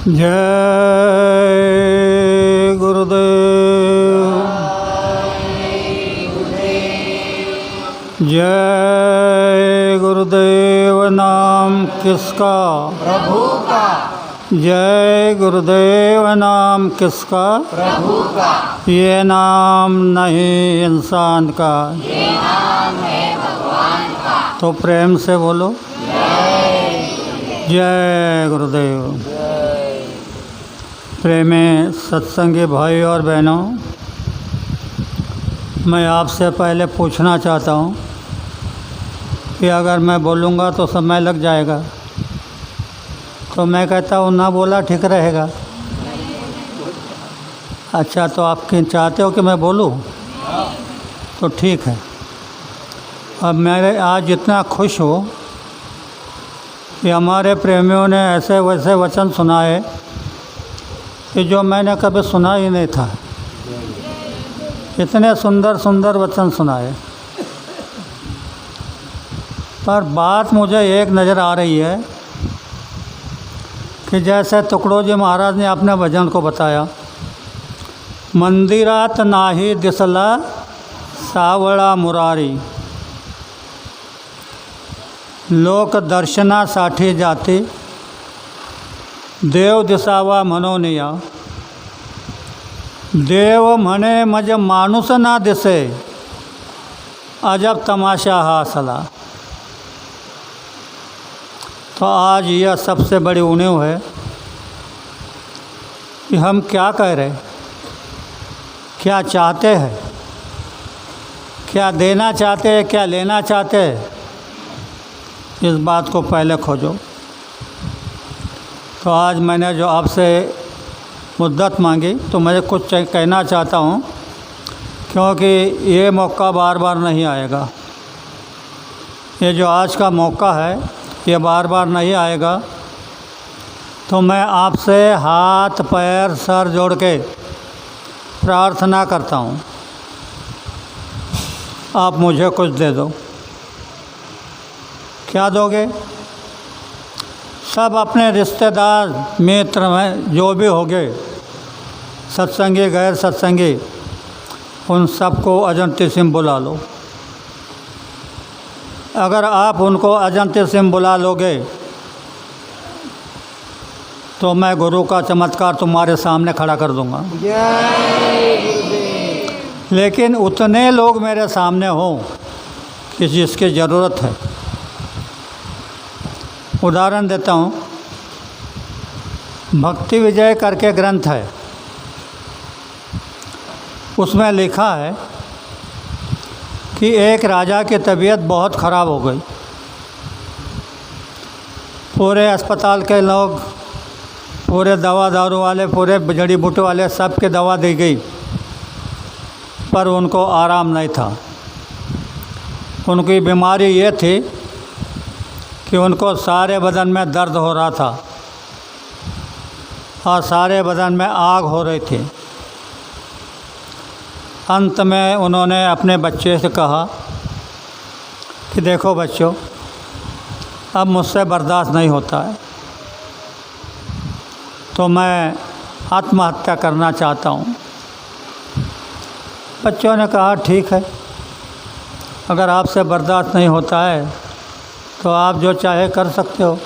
जय गुरुदेव। जय गुरुदेव। नाम किसका? प्रभु का। जय गुरुदेव। नाम किसका? प्रभु का। ये नाम नहीं इंसान का, ये नाम है भगवान का। तो प्रेम से बोलो जय गुरुदेव। प्रेमे सत्संगी भाई और बहनों, मैं आपसे पहले पूछना चाहता हूँ कि अगर मैं बोलूँगा तो समय लग जाएगा, तो मैं कहता हूँ ना बोला ठीक रहेगा। अच्छा, तो आप चाहते हो कि मैं बोलूँ? तो ठीक है। अब मेरे आज इतना खुश हो कि हमारे प्रेमियों ने ऐसे वैसे वचन सुनाए कि जो मैंने कभी सुना ही नहीं था। इतने सुंदर सुंदर वचन सुनाए, पर बात मुझे एक नज़र आ रही है कि जैसे तुकडोजी महाराज ने अपने भजन को बताया, मंदिरात नाही दिसला सावळा मुरारी, लोक दर्शनासाठी जाती देव दिसावा मनोनिया, देव म्हणे मज माणूस ना दिसे, अजब तमाशा हा असला। तो आज यह सबसे बड़ी उणीव है कि हम क्या कह रहे, क्या चाहते हैं, क्या देना चाहते हैं, क्या लेना चाहते हैं, इस बात को पहले खोजो। तो आज मैंने जो आपसे मुद्दत मांगी, तो मैं कुछ कहना चाहता हूँ, क्योंकि ये मौका बार बार नहीं आएगा। ये जो आज का मौका है ये बार बार नहीं आएगा। तो मैं आपसे हाथ पैर सर जोड़ के प्रार्थना करता हूँ, आप मुझे कुछ दे दो। क्या दोगे? सब अपने रिश्तेदार मित्र में जो भी होंगे, सत्संगी गैर सत्संगी, उन सबको अजंती सिंह बुला लो। अगर आप उनको अजंती सिंह बुला लोगे तो मैं गुरु का चमत्कार तुम्हारे सामने खड़ा कर दूंगा। लेकिन उतने लोग मेरे सामने हों कि जिसकी ज़रूरत है। उदाहरण देता हूँ, भक्ति विजय करके ग्रंथ है, उसमें लिखा है कि एक राजा की तबीयत बहुत ख़राब हो गई। पूरे अस्पताल के लोग, पूरे दवा दारू वाले, पूरे जड़ी बूटी वाले, सब के दवा दी गई, पर उनको आराम नहीं था। उनकी बीमारी ये थी कि उनको सारे बदन में दर्द हो रहा था और सारे बदन में आग हो रही थी। अंत में उन्होंने अपने बच्चे से कहा कि देखो बच्चों, अब मुझसे बर्दाश्त नहीं होता है, तो मैं आत्महत्या करना चाहता हूँ। बच्चों ने कहा ठीक है, अगर आपसे बर्दाश्त नहीं होता है तो आप जो चाहे कर सकते हो।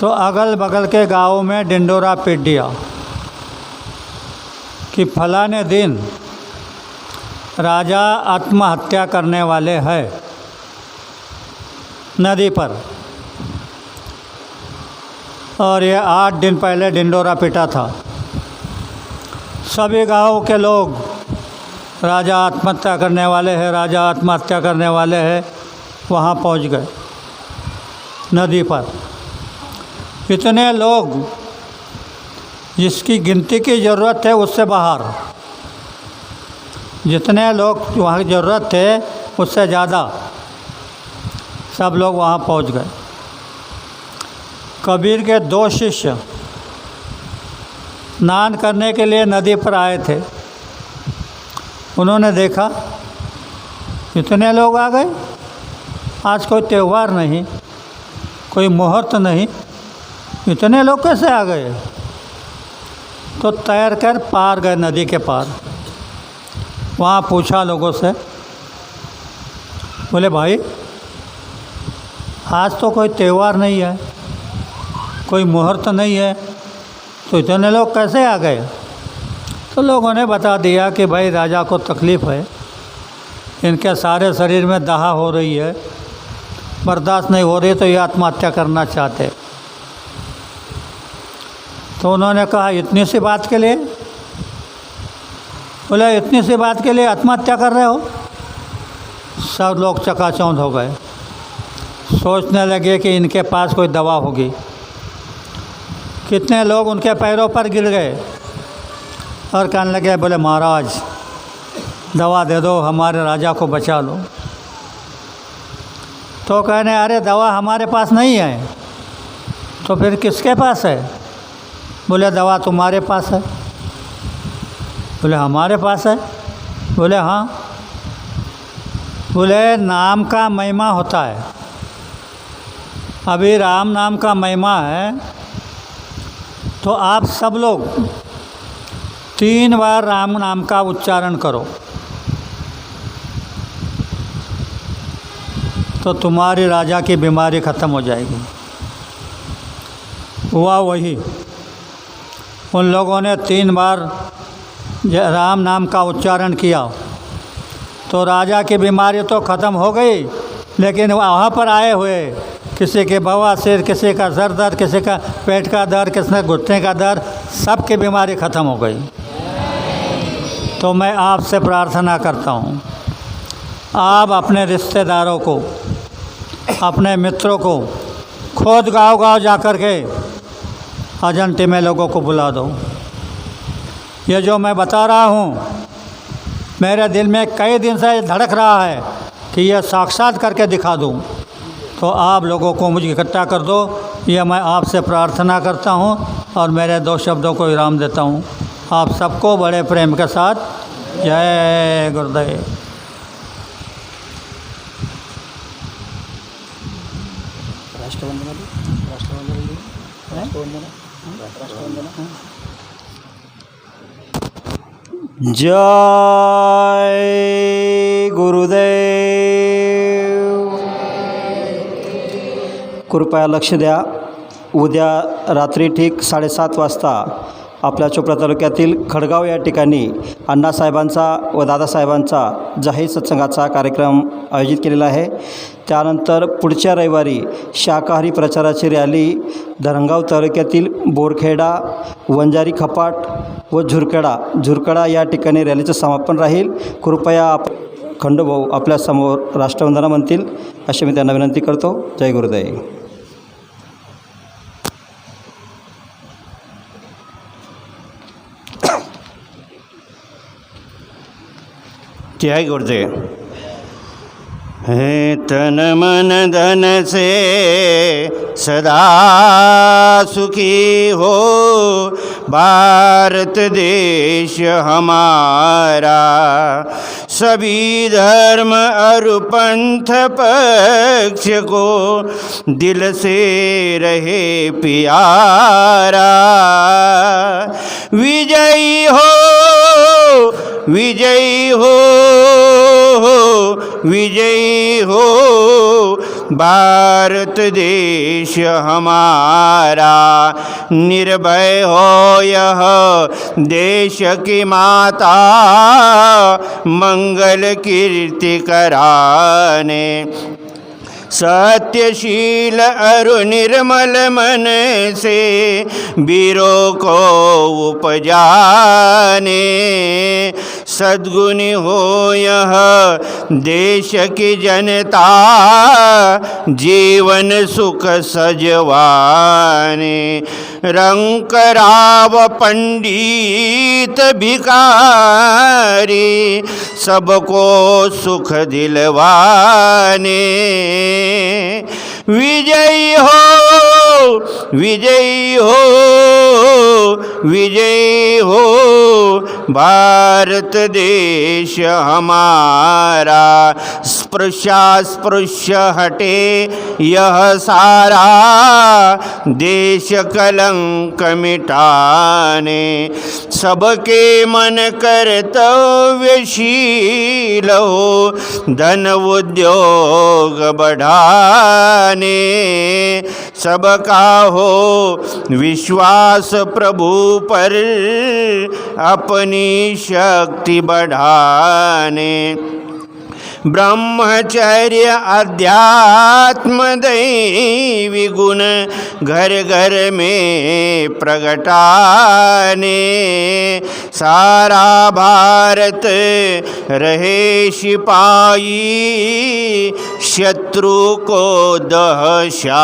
तो अगल बगल के गाँव में डिंडोरा पीट दिया कि फलाने दिन राजा आत्महत्या करने वाले हैं नदी पर, और ये 8 दिन पहले डिंडोरा पीटा था। सभी गाँव के लोग राजा आत्महत्या करने वाले हैं, राजा आत्महत्या करने वाले हैं, वहाँ पहुँच गए नदी पर। इतने लोग जिसकी गिनती की ज़रूरत है उससे बाहर, जितने लोग वहाँ की ज़रूरत थे उससे ज़्यादा सब लोग वहाँ पहुँच गए। कबीर के 2 शिष्य स्नान करने के लिए नदी पर आए थे। उन्होंने देखा इतने लोग आ गए, आज कोई त्यौहार नहीं, कोई मुहूर्त नहीं, इतने लोग कैसे आ गए? तो तैर कर पार गए, नदी के पार। वहाँ पूछा लोगों से, बोले भाई आज तो कोई त्यौहार नहीं है, कोई मुहूर्त नहीं है, तो इतने लोग कैसे आ गए? तो लोगों ने बता दिया कि भाई राजा को तकलीफ़ है, इनके सारे शरीर में दहा हो रही है, बर्दाश्त नहीं हो रही, तो ये आत्महत्या करना चाहते। तो उन्होंने कहा इतनी सी बात के लिए? बोले इतनी सी बात के लिए आत्महत्या कर रहे हो? सब लोग चकाचौंध हो गए, सोचने लगे कि इनके पास कोई दवा होगी। कितने लोग उनके पैरों पर गिर गए और कहने लगे, बोले महाराज दवा दे दो, हमारे राजा को बचा लो। तो कहने, अरे दवा हमारे पास नहीं है, तो फिर किसके पास है? बोले दवा तुम्हारे पास है। बोले हमारे पास है? बोले हाँ। बोले नाम का महिमा होता है, अभी राम नाम का महिमा है, तो आप सब लोग 3 बार राम नाम का उच्चारण करो, तो तुम्हारी राजा की बीमारी ख़त्म हो जाएगी। हुआ वही, उन लोगों ने 3 बार राम नाम का उच्चारण किया तो राजा की बीमारी तो ख़त्म हो गई, लेकिन वहाँ पर आए हुए किसी के बवासीर, किसी का सर दर्द, किसी का पेट का दर्द, किसी घुटने का दर्द, सब की बीमारी ख़त्म हो गई। तो मैं आपसे प्रार्थना करता हूँ, आप अपने रिश्तेदारों को, अपने मित्रों को खुद गाँव-गाँव जा कर के अजंती में लोगों को बुला दो। ये जो मैं बता रहा हूँ मेरे दिल में कई दिन से धड़क रहा है कि यह साक्षात करके दिखा दूँ, तो आप लोगों को मुझे इकट्ठा कर दो, यह मैं आपसे प्रार्थना करता हूँ और मेरे 2 शब्दों को विराम देता हूँ। आप सबको बड़े प्रेम के साथ जय गुरुदेव। जय गुरुदेव। कृपया लक्ष द्या, उद्या रात्री ठीक 7:30 वाजता आपल्या चोपडा तालुक्यातील खडगाव या ठिकाणी अण्णासाहेबांचा व दादासाहेबांचा जाहीर सत्संगाचा कार्यक्रम आयोजित केलेला आहे। त्यानंतर पुढच्या रविवारी शाकाहारी प्रचाराची रॅली धरणगाव तालुक्यातील बोरखेडा, वंजारी खपाट व झुरकडा या ठिकाणी रॅलीचं समापन राहील। कृपया खंडोभाऊ आपल्यासमोर राष्ट्रवंदना म्हणतील अशी मी त्यांना विनंती करतो। जय गुरुदेव। जय गुरुदेव। है तन मन धन से सदा सुखी हो भारत देश हमारा, सभी धर्म और पंथ पक्ष को दिल से रहे प्यारा। विजयी हो विजयी हो विजयी हो भारत देश हमारा, निर्भय हो यह देश की माता, मंगल कीर्ति कराने, सत्यशील अरु निर्मल मन से वीरों को उपजाने, सद्गुणी हो यह देश की जनता, जीवन सुख सजवाने, रंक राव पंडित भिखारी, सबको सुख दिलवाने। विजयी हो विजयी हो विजयी हो भारत देश हमारा, स्पृश्य हटे यह सारा, देश कलंक मिटाने, सबके मन कर्तव्यशील हो, धन उद्योग बढ़ाने, सबका हो विश्वास प्रभु पर, अपनी शक्ति बढ़ाने, ब्रह्मचर्य अध्यात्म दैवी गुण घर घर में प्रगटाने, सारा भारत रहे सिपाही, शत्रु को दहशाने,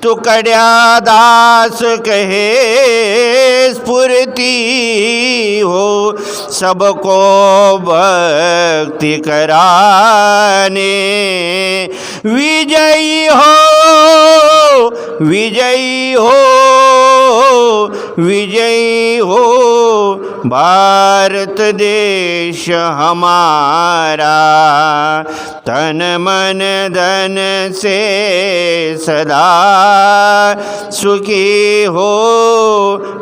तुकड़िया दास कहे स्फूर्ति हो, सबको भक्ति कराने, विजयी हो विजयी हो विजयी हो, भारत देश हमारा, तन मन धन से सदा सुखी हो,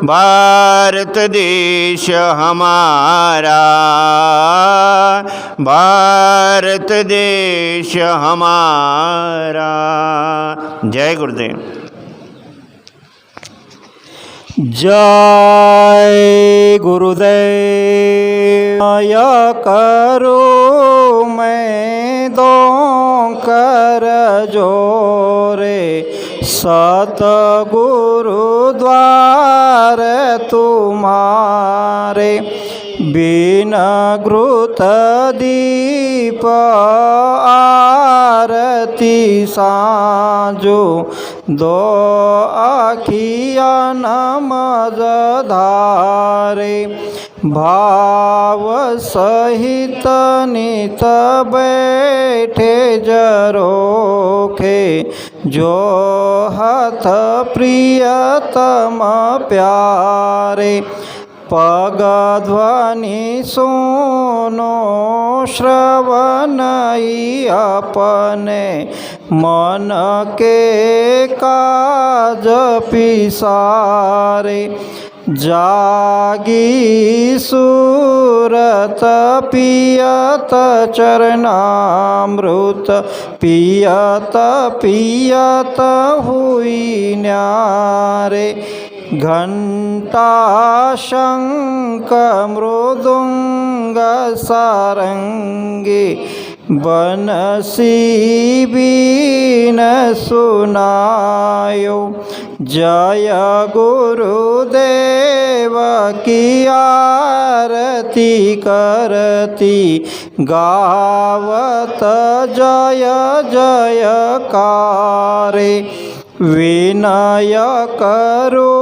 भारत देश हमारा, भारत देश हमारा। जय गुरुदेव। जय गुरुदेव। या करो मैं दो कर जोरे, सतगुरु द्वार तुम्हारे, बिन घृत दीप आरती साँझो, दो आखिया नमज धारे, भाव सहित नित बैठे जरोखे, जो हाथ प्रियतम प्यारे, पग ध्वनि सुनो श्रवण अपने, मन के काज पिसारे, जागी सूरत पियत चरणामृत, पियत पियत हुई न्यारे, घंटा शंख मृदुंग सारंगी, बनसी बीन सुनायो, जय गुरुदेव की आरती करती, गावत जय जयकारे, विनय करो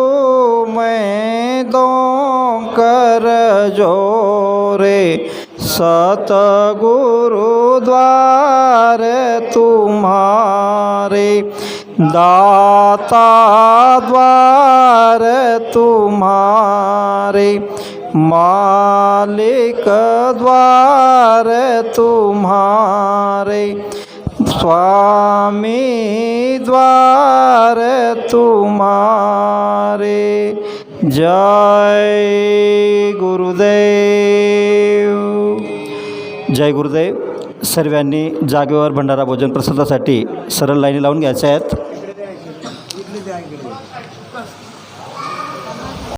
मैं दो कर जोरे, सतगुरु द्वार तुम्हारे, दाता द्वार तुम्हारे, मालिक द्वार तुम्हारे, स्वामी द्वार तुम्हारे। जय गुरुदेव। जय गुरुदेव। सर्वांनी जागेवर भंडारा भोजन प्रसादासाठी सरळ लाईनी लावून घ्यायच्या आहेत।